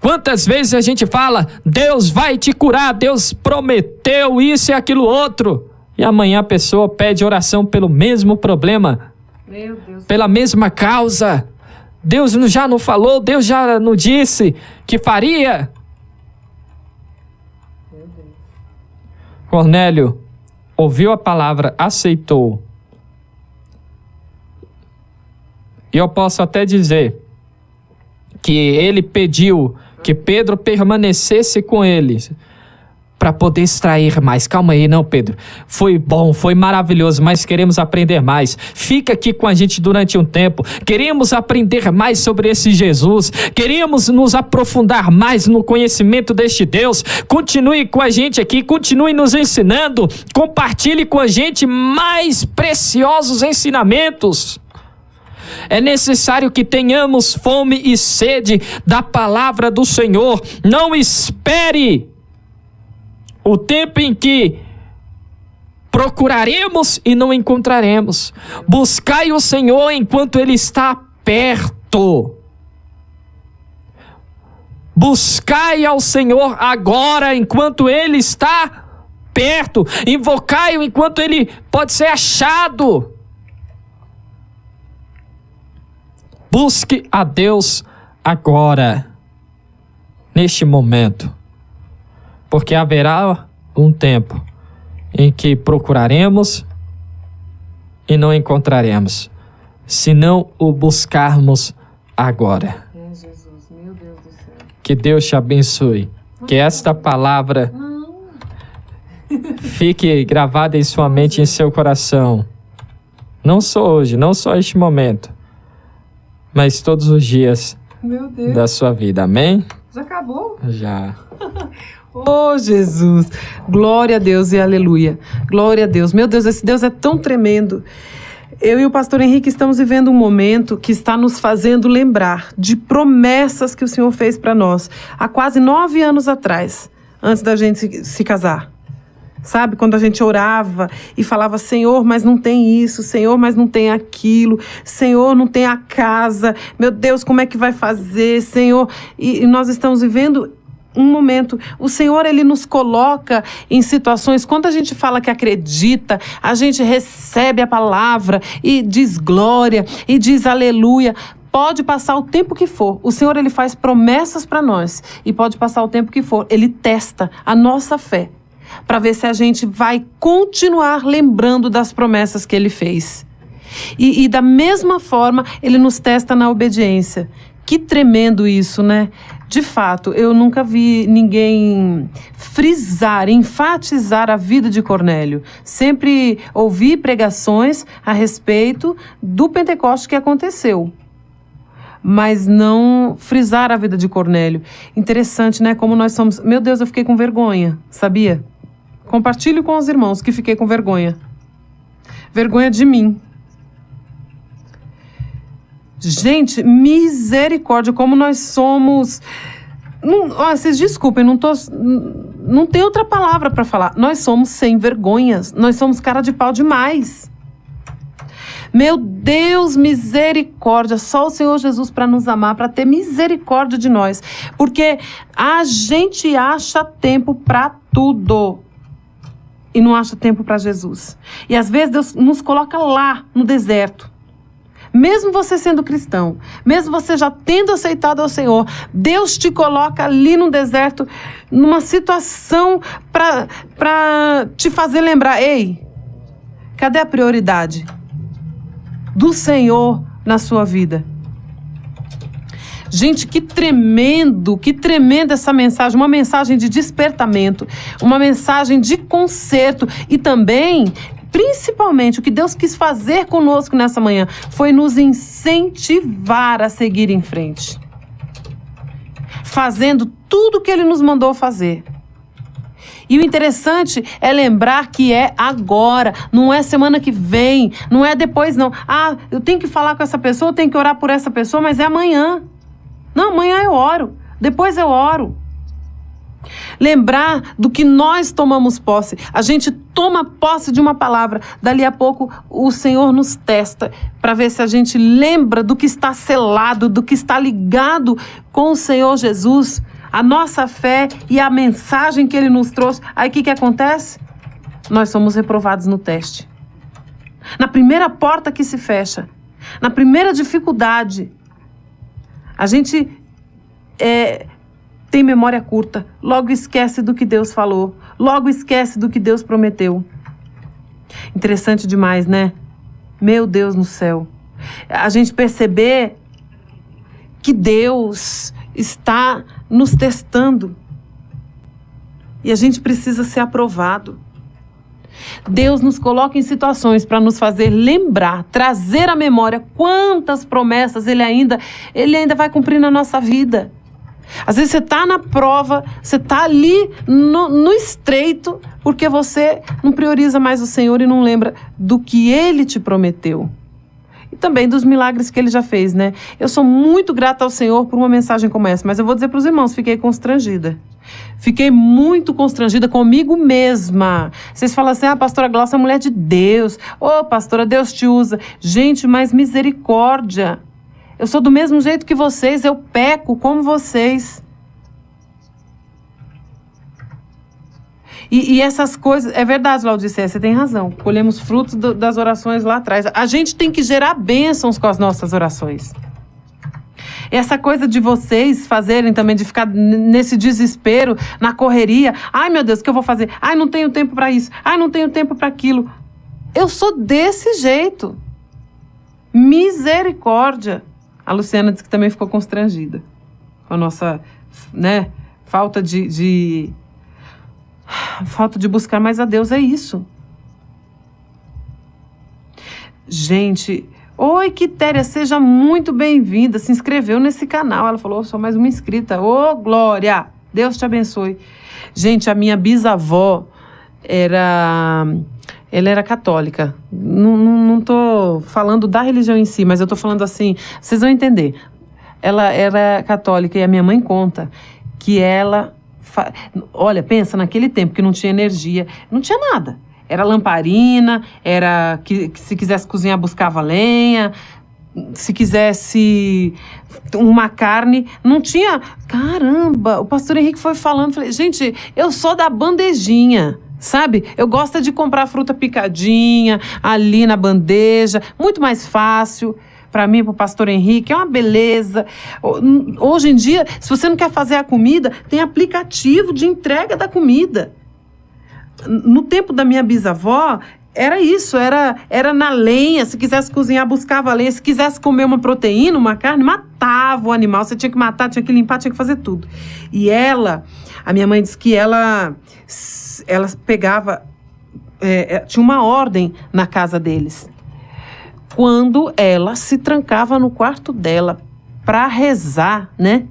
Quantas vezes a gente fala, Deus vai te curar, Deus prometeu isso e aquilo outro, e amanhã a pessoa pede oração pelo mesmo problema, Meu Deus. pela mesma causa. Deus já não falou, Deus já não disse que faria. Meu Deus. Cornélio ouviu a palavra, aceitou. E eu posso até dizer que ele pediu que Pedro permanecesse com ele para poder extrair mais. Calma aí, não, Pedro. Foi bom, foi maravilhoso, mas queremos aprender mais. Fica aqui com a gente durante um tempo. Queremos aprender mais sobre esse Jesus. Queremos nos aprofundar mais no conhecimento deste Deus. Continue com a gente aqui, continue nos ensinando. Compartilhe com a gente mais preciosos ensinamentos. É necessário que tenhamos fome e sede da palavra do Senhor. Não espere o tempo em que procuraremos e não encontraremos. Buscai o Senhor enquanto Ele está perto. Buscai ao Senhor agora enquanto Ele está perto. Invocai-o enquanto Ele pode ser achado. Busque a Deus agora, neste momento, porque haverá um tempo em que procuraremos e não encontraremos, se não o buscarmos agora. É Jesus, meu Deus do céu. Que Deus te abençoe, que esta palavra fique gravada em sua mente e em seu coração, não só hoje, não só este momento, mas todos os dias Meu Deus. da sua vida, amém? Já acabou? Já. Oh, Jesus. Glória a Deus e aleluia. Glória a Deus. Meu Deus, esse Deus é tão tremendo. Eu e o pastor Henrique estamos vivendo um momento que está nos fazendo lembrar de promessas que o Senhor fez para nós há quase 9 anos atrás, antes da gente se casar. Sabe, quando a gente orava e falava, Senhor, mas não tem isso, Senhor, mas não tem aquilo, Senhor, não tem a casa, meu Deus, como é que vai fazer, Senhor? E nós estamos vivendo um momento, o Senhor, Ele nos coloca em situações, quando a gente fala que acredita, a gente recebe a palavra e diz glória, e diz aleluia. Pode passar o tempo que for, o Senhor, Ele faz promessas para nós, e pode passar o tempo que for, Ele testa a nossa fé, para ver se a gente vai continuar lembrando das promessas que Ele fez. E da mesma forma, Ele nos testa na obediência. Que tremendo isso, né? De fato, eu nunca vi ninguém frisar, enfatizar a vida de Cornélio. Sempre ouvi pregações a respeito do Pentecoste que aconteceu, mas não frisar a vida de Cornélio. Interessante, né? Como nós somos... Meu Deus, eu fiquei com vergonha, sabia? Compartilho com os irmãos que fiquei com vergonha. Vergonha de mim. Gente, misericórdia, como nós somos... vocês desculpem, não tem outra palavra para falar. Nós somos sem vergonhas. Nós somos cara de pau demais. Meu Deus, misericórdia. Só o Senhor Jesus para nos amar, para ter misericórdia de nós. Porque a gente acha tempo para tudo e não acha tempo para Jesus. E às vezes Deus nos coloca lá no deserto. mesmo você sendo cristão, mesmo você já tendo aceitado ao Senhor, Deus te coloca ali no deserto, numa situação para te fazer lembrar, ei, cadê a prioridade do Senhor na sua vida? Gente, que tremenda essa mensagem, uma mensagem de despertamento, uma mensagem de conserto e também, principalmente, o que Deus quis fazer conosco nessa manhã foi nos incentivar a seguir em frente, fazendo tudo o que Ele nos mandou fazer. E o interessante é lembrar que é agora, não é semana que vem, não é depois não. Ah, eu tenho que falar com essa pessoa, eu tenho que orar por essa pessoa, mas é amanhã. Não, amanhã eu oro, depois eu oro. Lembrar do que nós tomamos posse. A gente toma posse de uma palavra. Dali a pouco o Senhor nos testa para ver se a gente lembra do que está selado, do que está ligado com o Senhor Jesus. A nossa fé e a mensagem que Ele nos trouxe. Aí o que acontece? Nós somos reprovados no teste. Na primeira porta que se fecha, na primeira dificuldade, a gente tem memória curta, logo esquece do que Deus falou, logo esquece do que Deus prometeu. Interessante demais, né? Meu Deus no céu. A gente perceber que Deus está nos testando e a gente precisa ser aprovado. Deus nos coloca em situações para nos fazer lembrar, trazer à memória quantas promessas Ele ainda vai cumprir na nossa vida. Às vezes você está na prova, você está ali no estreito, porque você não prioriza mais o Senhor e não lembra do que Ele te prometeu. E também dos milagres que Ele já fez, né? Eu sou muito grata ao Senhor por uma mensagem como essa, mas eu vou dizer para os irmãos, fiquei constrangida. Fiquei muito constrangida comigo mesma. Vocês falam assim, pastora Glaucia é mulher de Deus. Pastora, Deus te usa. Gente, mas misericórdia. Eu sou do mesmo jeito que vocês, eu peco como vocês. E essas coisas, é verdade, Laodiceia, você tem razão. Colhemos frutos das orações lá atrás. A gente tem que gerar bênçãos com as nossas orações. Essa coisa de vocês fazerem também, de ficar nesse desespero, na correria. Ai, meu Deus, o que eu vou fazer? Ai, não tenho tempo para isso. Ai, não tenho tempo para aquilo. Eu sou desse jeito. Misericórdia. A Luciana disse que também ficou constrangida com a nossa, né, falta de buscar mais a Deus. É isso. Gente... Oi, Quitéria, seja muito bem-vinda. Se inscreveu nesse canal. Ela falou, sou mais uma inscrita. Glória! Deus te abençoe. Gente, a minha bisavó ela era católica. Não tô falando da religião em si, mas eu tô falando assim, vocês vão entender. Ela era católica e a minha mãe conta que ela... Olha, pensa naquele tempo que não tinha energia, não tinha nada. Era lamparina, era que se quisesse cozinhar, buscava lenha, se quisesse uma carne, não tinha... Caramba, o pastor Henrique foi falando, falei, gente, eu sou da bandejinha, sabe? Eu gosto de comprar fruta picadinha, ali na bandeja, muito mais fácil para mim, para o pastor Henrique, é uma beleza. Hoje em dia, se você não quer fazer a comida, tem aplicativo de entrega da comida. No tempo da minha bisavó, era isso, era na lenha. Se quisesse cozinhar, buscava lenha. Se quisesse comer uma proteína, uma carne, matava o animal. Você tinha que matar, tinha que limpar, tinha que fazer tudo. E a minha mãe disse que ela pegava, tinha uma ordem na casa deles. Quando ela se trancava no quarto dela para rezar, né?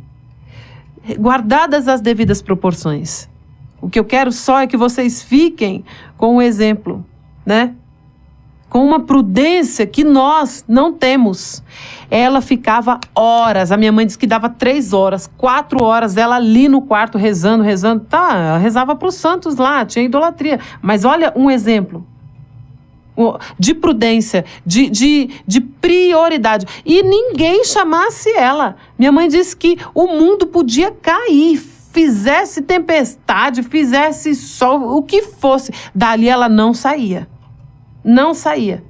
Guardadas as devidas proporções. O que eu quero só é que vocês fiquem com o exemplo, né? Com uma prudência que nós não temos. Ela ficava horas, a minha mãe disse que dava 3 horas, 4 horas, ela ali no quarto rezando, ela rezava para os santos lá, tinha idolatria. Mas olha um exemplo de prudência, de prioridade. E ninguém chamasse ela. Minha mãe disse que o mundo podia cair, fizesse tempestade, fizesse sol, o que fosse. Dali ela não saía. Não saía.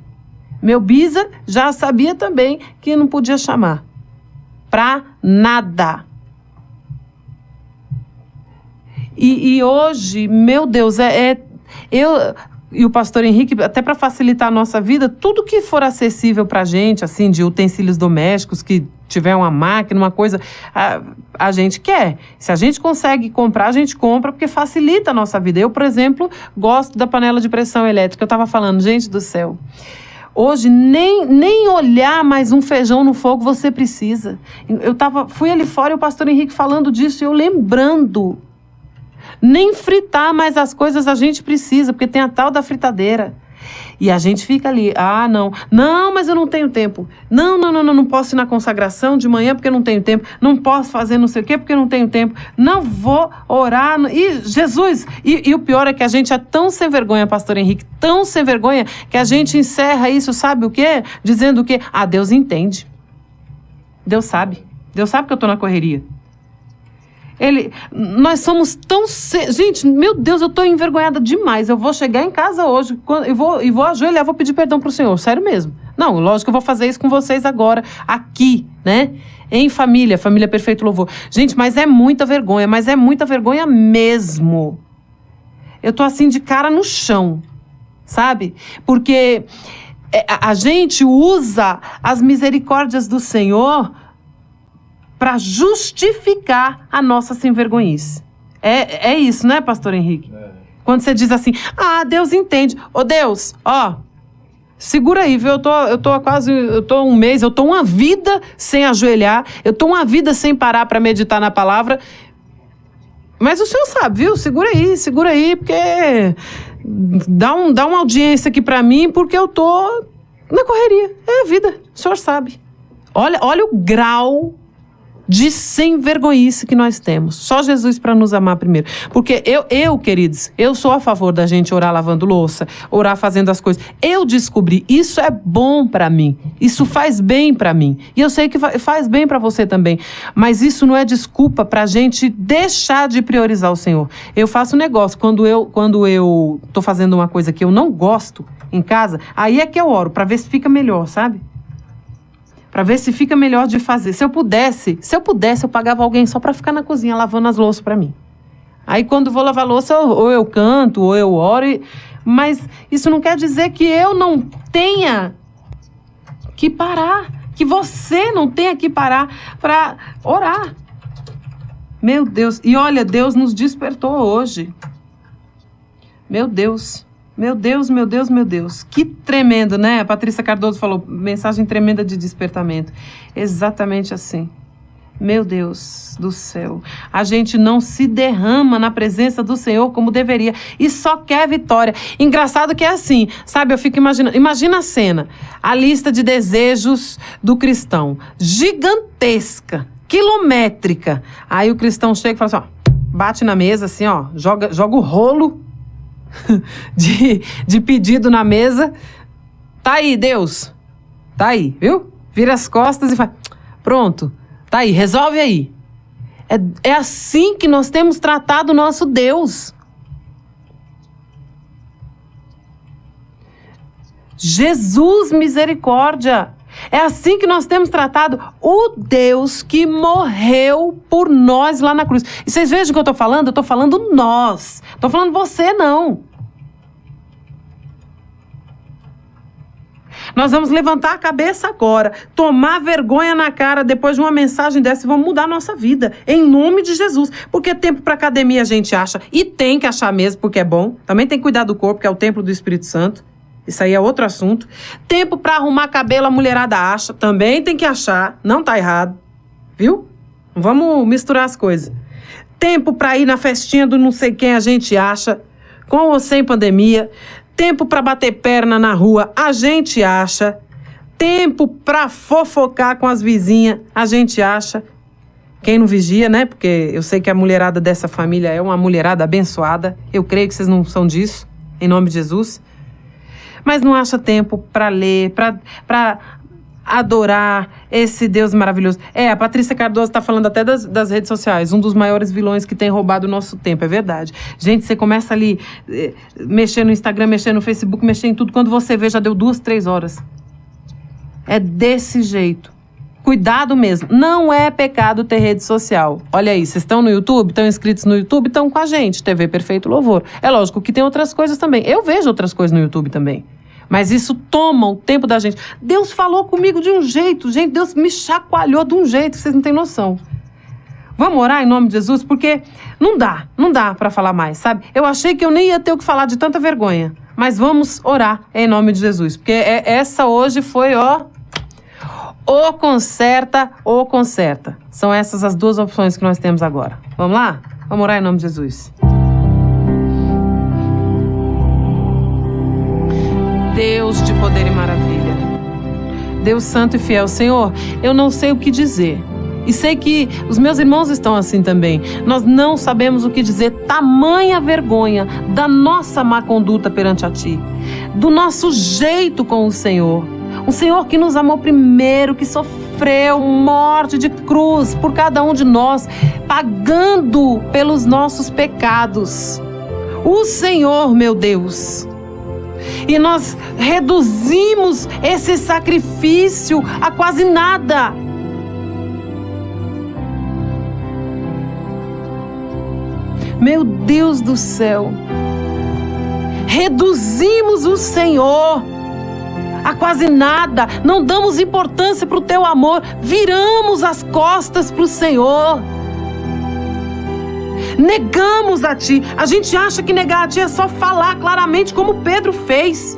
Meu bisa já sabia também que não podia chamar. Pra nada. E hoje, meu Deus, eu e o pastor Henrique, até para facilitar a nossa vida, tudo que for acessível para a gente, assim, de utensílios domésticos, que tiver uma máquina, uma coisa, a gente quer. Se a gente consegue comprar, a gente compra, porque facilita a nossa vida. Eu, por exemplo, gosto da panela de pressão elétrica. Eu estava falando, gente do céu, hoje nem olhar mais um feijão no fogo você precisa. Fui ali fora e o pastor Henrique falando disso e eu lembrando. Nem fritar mais as coisas a gente precisa, porque tem a tal da fritadeira. E a gente fica ali, não, mas eu não tenho tempo. Não posso ir na consagração de manhã porque eu não tenho tempo. Não posso fazer não sei o quê porque eu não tenho tempo. Não vou orar. E Jesus, e o pior é que a gente é tão sem vergonha, pastor Henrique, tão sem vergonha, que a gente encerra isso, sabe o quê? Dizendo o quê? Deus entende. Deus sabe que eu tô na correria. Nós somos tão... Gente, meu Deus, eu tô envergonhada demais. Eu vou chegar em casa hoje e vou ajoelhar, vou pedir perdão pro Senhor. Sério mesmo. Não, lógico que eu vou fazer isso com vocês agora, aqui, né? Em família Perfeito Louvor. Gente, mas é muita vergonha mesmo. Eu tô assim de cara no chão, sabe? Porque a gente usa as misericórdias do Senhor para justificar a nossa sem-vergonhice. É isso, né, pastor Henrique? Quando você diz assim, Deus entende. Deus, segura aí, viu? Eu tô um mês, eu tô uma vida sem ajoelhar, eu tô uma vida sem parar para meditar na palavra. Mas o Senhor sabe, viu? Segura aí, porque dá uma audiência aqui para mim, porque eu tô na correria. É a vida, o Senhor sabe. Olha o grau de sem vergonhice que nós temos. Só Jesus para nos amar primeiro. Porque queridos, eu sou a favor da gente orar lavando louça, orar fazendo as coisas. Eu descobri, isso é bom para mim. Isso faz bem para mim. E eu sei que faz bem para você também. Mas isso não é desculpa pra gente deixar de priorizar o Senhor. Eu faço um negócio, quando eu tô fazendo uma coisa que eu não gosto em casa, aí é que eu oro, para ver se fica melhor, sabe? Para ver se fica melhor de fazer. Se eu pudesse, eu pagava alguém só para ficar na cozinha lavando as louças para mim. Aí quando vou lavar louça, ou eu canto, ou eu oro. Mas isso não quer dizer que eu não tenha que parar. Que você não tenha que parar para orar. Meu Deus. E olha, Deus nos despertou hoje. Meu Deus. Meu Deus. Que tremendo, né? A Patrícia Cardoso falou, mensagem tremenda de despertamento. Exatamente assim. Meu Deus do céu. A gente não se derrama na presença do Senhor como deveria. E só quer vitória. Engraçado que é assim, sabe? Eu fico imaginando. Imagina a cena. A lista de desejos do cristão. Gigantesca. Quilométrica. Aí o cristão chega e fala assim, bate na mesa assim, joga o rolo de pedido na mesa. Tá aí, Deus. Tá aí, viu? Vira as costas e faz. Pronto. Tá aí, resolve aí. É assim que nós temos tratado o nosso Deus. Jesus, misericórdia. É assim que nós temos tratado o Deus que morreu por nós lá na cruz. E vocês vejam o que eu estou falando? Eu estou falando nós. Estou falando você, não. Nós vamos levantar a cabeça agora, tomar vergonha na cara depois de uma mensagem dessa e vamos mudar a nossa vida, em nome de Jesus. Porque tempo para academia a gente acha, e tem que achar mesmo, porque é bom. Também tem que cuidar do corpo, que é o templo do Espírito Santo. Isso aí é outro assunto. Tempo para arrumar cabelo, a mulherada acha. Também tem que achar. Não tá errado. Viu? Não vamos misturar as coisas. Tempo para ir na festinha do não sei quem a gente acha. Com ou sem pandemia. Tempo para bater perna na rua a gente acha. Tempo para fofocar com as vizinhas a gente acha. Quem não vigia, né? Porque eu sei que a mulherada dessa família é uma mulherada abençoada. Eu creio que vocês não são disso. Em nome de Jesus. Mas não acha tempo para ler, para adorar esse Deus maravilhoso. A Patrícia Cardoso está falando até das redes sociais, um dos maiores vilões que tem roubado o nosso tempo, é verdade. Gente, você começa ali, mexer no Instagram, mexer no Facebook, mexer em tudo, quando você vê, já deu 2, 3 horas. É desse jeito. Cuidado mesmo. Não é pecado ter rede social. Olha aí, vocês estão no YouTube? Estão inscritos no YouTube? Estão com a gente, TV Perfeito Louvor. É lógico que tem outras coisas também. Eu vejo outras coisas no YouTube também. Mas isso toma o tempo da gente. Deus falou comigo de um jeito, gente. Deus me chacoalhou de um jeito que vocês não têm noção. Vamos orar em nome de Jesus? Porque não dá pra falar mais, sabe? Eu achei que eu nem ia ter o que falar de tanta vergonha. Mas vamos orar em nome de Jesus. Porque essa hoje foi, ou conserta ou conserta. São essas as duas opções que nós temos agora. Vamos lá? Vamos orar em nome de Jesus. Deus de poder e maravilha. Deus santo e fiel. Senhor, eu não sei o que dizer. E sei que os meus irmãos estão assim também. Nós não sabemos o que dizer. Tamanha vergonha da nossa má conduta perante a Ti. Do nosso jeito com o Senhor. Um Senhor que nos amou primeiro, que sofreu morte de cruz por cada um de nós, pagando pelos nossos pecados. O Senhor, meu Deus. E nós reduzimos esse sacrifício a quase nada. Meu Deus do céu. Reduzimos o Senhor a quase nada, não damos importância para o teu amor, viramos as costas para o Senhor, negamos a Ti. A gente acha que negar a Ti é só falar claramente como Pedro fez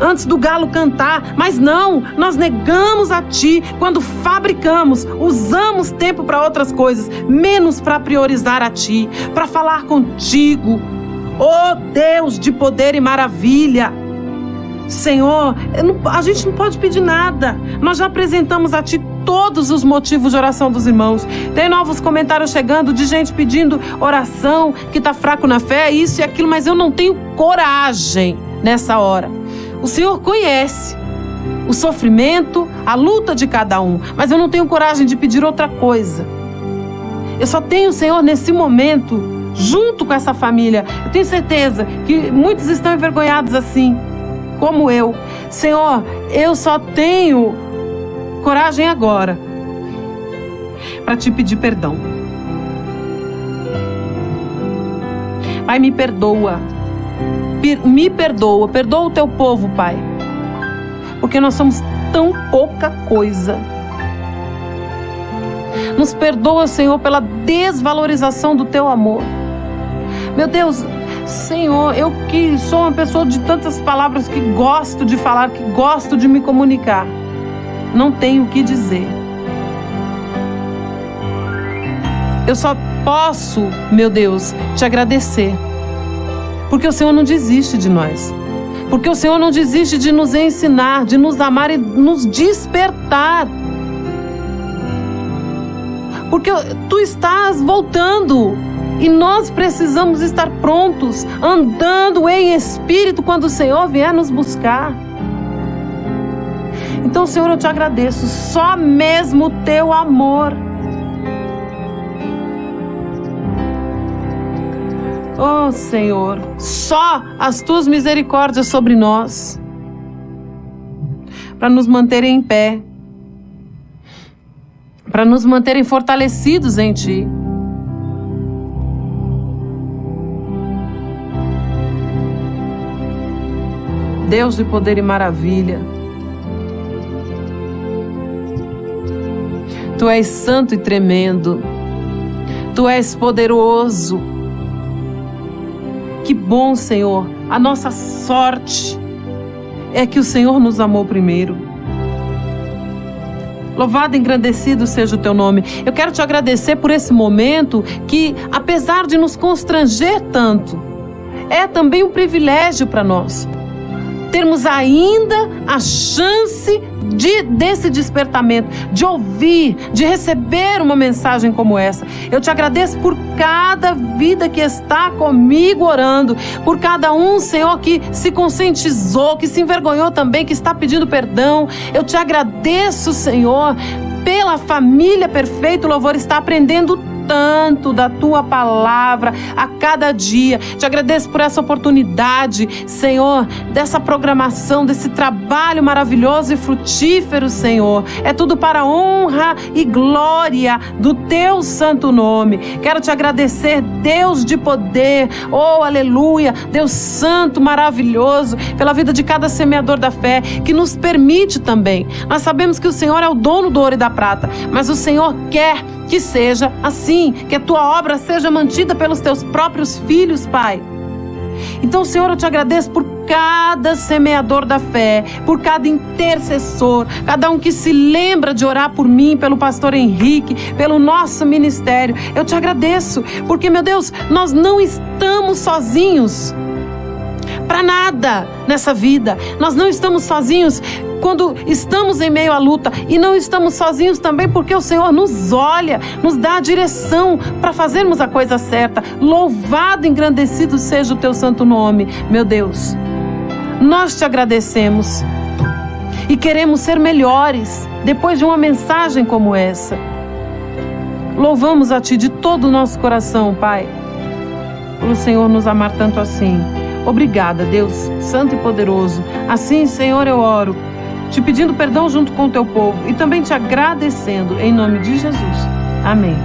antes do galo cantar, mas não, nós negamos a Ti quando fabricamos, usamos tempo para outras coisas, menos para priorizar a Ti, para falar contigo. Oh Deus de poder e maravilha, Senhor, a gente não pode pedir nada. Nós já apresentamos a Ti todos os motivos de oração dos irmãos. Tem novos comentários chegando de gente pedindo oração, que está fraco na fé, isso e aquilo, mas eu não tenho coragem nessa hora. O Senhor conhece o sofrimento, a luta de cada um, mas eu não tenho coragem de pedir outra coisa. Eu só tenho, Senhor, nesse momento, junto com essa família, eu tenho certeza que muitos estão envergonhados assim, como eu. Senhor, eu só tenho coragem agora para Te pedir perdão. Pai, me perdoa. Me perdoa. Perdoa o Teu povo, Pai. Porque nós somos tão pouca coisa. Nos perdoa, Senhor, pela desvalorização do Teu amor. Meu Deus, Senhor, eu que sou uma pessoa de tantas palavras, que gosto de falar, que gosto de me comunicar, não tenho o que dizer. Eu só posso, meu Deus, Te agradecer. Porque o Senhor não desiste de nós. Porque o Senhor não desiste de nos ensinar, de nos amar e nos despertar. Porque Tu estás voltando e nós precisamos estar prontos, andando em espírito quando o Senhor vier nos buscar. Então, Senhor, eu Te agradeço, só mesmo o Teu amor. Oh, Senhor, só as Tuas misericórdias sobre nós, para nos manterem em pé, para nos manterem fortalecidos em Ti. Deus de poder e maravilha, Tu és santo e tremendo, Tu és poderoso. Que bom, Senhor, a nossa sorte é que o Senhor nos amou primeiro. Louvado e engrandecido seja o Teu nome. Eu quero Te agradecer por esse momento que, apesar de nos constranger tanto, é também um privilégio para nós termos ainda a chance desse despertamento, de ouvir, de receber uma mensagem como essa. Eu Te agradeço por cada vida que está comigo orando, por cada um, Senhor, que se conscientizou, que se envergonhou também, que está pedindo perdão. Eu Te agradeço, Senhor, pela família Perfeito Louvor, está aprendendo tanto da tua palavra a cada dia. Te agradeço por essa oportunidade, Senhor, dessa programação, desse trabalho maravilhoso e frutífero, Senhor. É tudo para a honra e glória do teu santo nome. Quero te agradecer, Deus de poder, oh aleluia, Deus santo, maravilhoso, pela vida de cada semeador da fé, que nos permite também. Nós sabemos que o Senhor é o dono do ouro e da prata, mas o Senhor quer que seja assim, que a tua obra seja mantida pelos teus próprios filhos, Pai. Então, Senhor, eu te agradeço por cada semeador da fé, por cada intercessor, cada um que se lembra de orar por mim, pelo pastor Henrique, pelo nosso ministério. Eu te agradeço, porque, meu Deus, nós não estamos sozinhos para nada nessa vida. Nós não estamos sozinhos quando estamos em meio à luta, e não estamos sozinhos também porque o Senhor nos olha, nos dá a direção para fazermos a coisa certa. Louvado e engrandecido seja o teu santo nome, meu Deus. Nós te agradecemos e queremos ser melhores depois de uma mensagem como essa. Louvamos a ti de todo o nosso coração, Pai, pelo Senhor nos amar tanto assim. Obrigada, Deus santo e poderoso. Assim, Senhor, eu oro, te pedindo perdão junto com o teu povo e também te agradecendo em nome de Jesus. Amém.